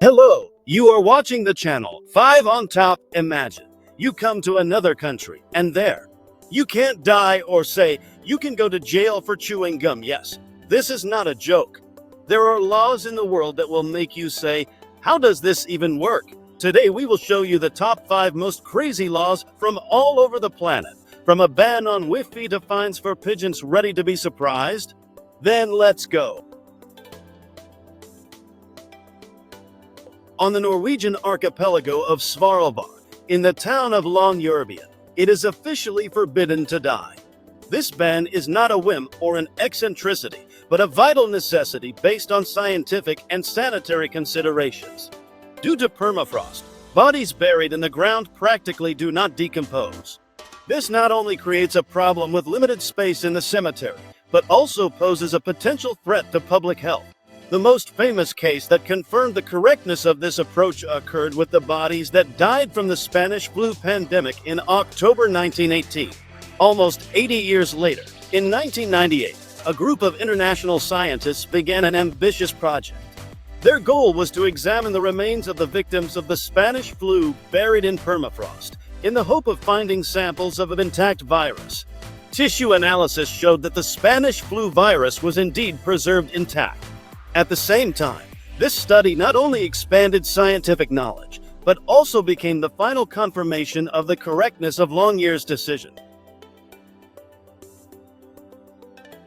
Hello, you are watching the channel 5 on top. Imagine you come to another country and there you can't die or say you can go to jail for chewing gum. Yes, this is not a joke. There are laws in the world that will make you say, how does this even work? Today we will show you the top 5 most crazy laws from all over the planet, from a ban on Wi-Fi to fines for pigeons. Ready to be surprised? Then let's go. On the Norwegian archipelago of Svalbard, in the town of Longyearbyen, it is officially forbidden to die. This ban is not a whim or an eccentricity, but a vital necessity based on scientific and sanitary considerations. Due to permafrost, bodies buried in the ground practically do not decompose. This not only creates a problem with limited space in the cemetery, but also poses a potential threat to public health. The most famous case that confirmed the correctness of this approach occurred with the bodies that died from the Spanish flu pandemic in October 1918. Almost 80 years later, in 1998, a group of international scientists began an ambitious project. Their goal was to examine the remains of the victims of the Spanish flu buried in permafrost, in the hope of finding samples of an intact virus. Tissue analysis showed that the Spanish flu virus was indeed preserved intact. At the same time, this study not only expanded scientific knowledge, but also became the final confirmation of the correctness of Longyear's decision.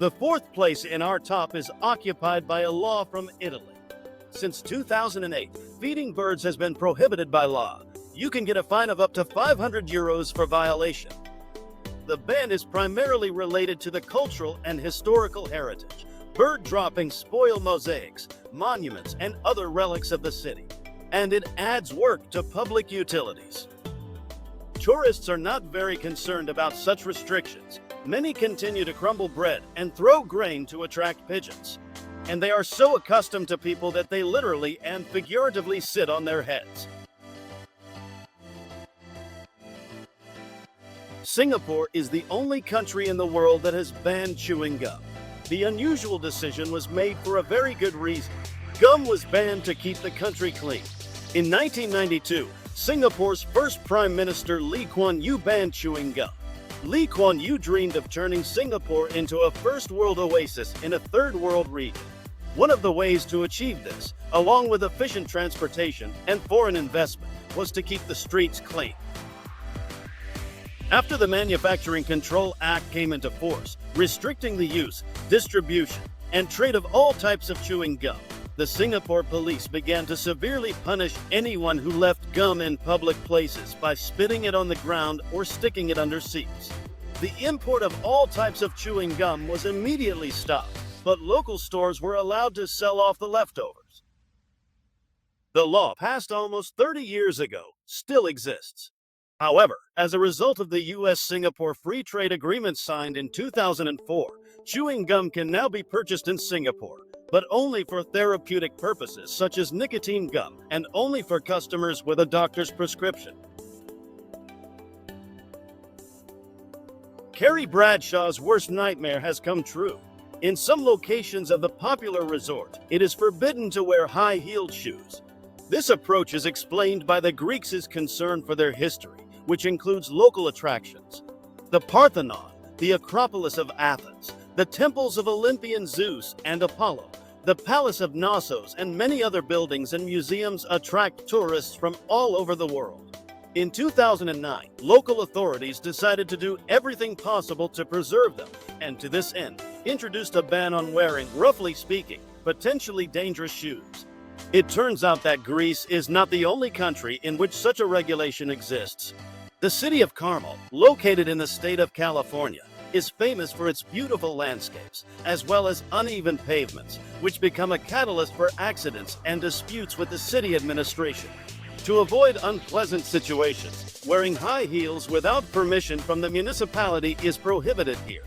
The fourth place in our top is occupied by a law from Italy. Since 2008, feeding birds has been prohibited by law. You can get a fine of up to €500 for violation. The ban is primarily related to the cultural and historical heritage. Bird droppings spoil mosaics, monuments, and other relics of the city, and it adds work to public utilities. Tourists are not very concerned about such restrictions. Many continue to crumble bread and throw grain to attract pigeons. And they are so accustomed to people that they literally and figuratively sit on their heads. Singapore is the only country in the world that has banned chewing gum. The unusual decision was made for a very good reason. Gum was banned to keep the country clean. In 1992, Singapore's first Prime Minister Lee Kuan Yew banned chewing gum. Lee Kuan Yew dreamed of turning Singapore into a first world oasis in a third world region. One of the ways to achieve this, along with efficient transportation and foreign investment, was to keep the streets clean. After the Manufacturing Control Act came into force, restricting the use, distribution, and trade of all types of chewing gum, the Singapore police began to severely punish anyone who left gum in public places by spitting it on the ground or sticking it under seats. The import of all types of chewing gum was immediately stopped, but local stores were allowed to sell off the leftovers. The law, passed almost 30 years ago, still exists. However, as a result of the US-Singapore Free Trade Agreement signed in 2004, chewing gum can now be purchased in Singapore, but only for therapeutic purposes such as nicotine gum, and only for customers with a doctor's prescription. Carrie Bradshaw's worst nightmare has come true. In some locations of the popular resort, it is forbidden to wear high-heeled shoes. This approach is explained by the Greeks' concern for their history, which includes local attractions. The Parthenon, the Acropolis of Athens, the temples of Olympian Zeus and Apollo, the Palace of Knossos, and many other buildings and museums attract tourists from all over the world. In 2009, local authorities decided to do everything possible to preserve them, and to this end, introduced a ban on wearing, roughly speaking, potentially dangerous shoes. It turns out that Greece is not the only country in which such a regulation exists. The city of Carmel, located in the state of California, is famous for its beautiful landscapes, as well as uneven pavements, which become a catalyst for accidents and disputes with the city administration. To avoid unpleasant situations, wearing high heels without permission from the municipality is prohibited here.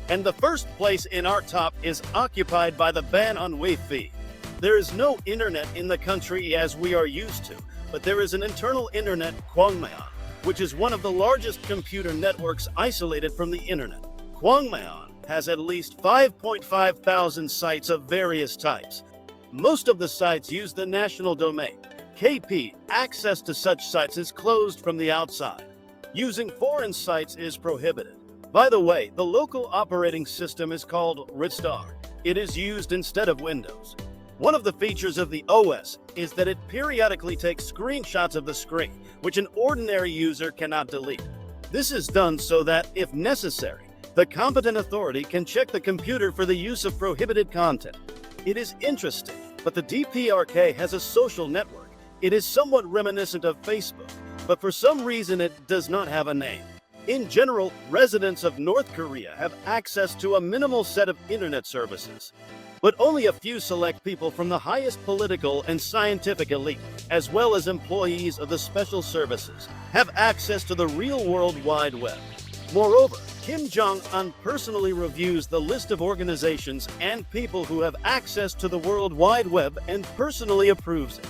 And the first place in our top is occupied by the ban on Wi-Fi. There is no internet in the country as we are used to, but there is an internal internet, Kwangmayon, which is one of the largest computer networks isolated from the internet. Kwangmayon has at least 5.5 thousand sites of various types. Most of the sites use the national domain. KP, access to such sites is closed from the outside. Using foreign sites is prohibited. By the way, the local operating system is called Ristar. It is used instead of Windows. One of the features of the OS is that it periodically takes screenshots of the screen, which an ordinary user cannot delete. This is done so that, if necessary, the competent authority can check the computer for the use of prohibited content. It is interesting, but the DPRK has a social network. It is somewhat reminiscent of Facebook, but for some reason it does not have a name. In general, residents of North Korea have access to a minimal set of internet services. But only a few select people from the highest political and scientific elite, as well as employees of the special services, have access to the real World Wide Web. Moreover, Kim Jong-un personally reviews the list of organizations and people who have access to the World Wide Web and personally approves it.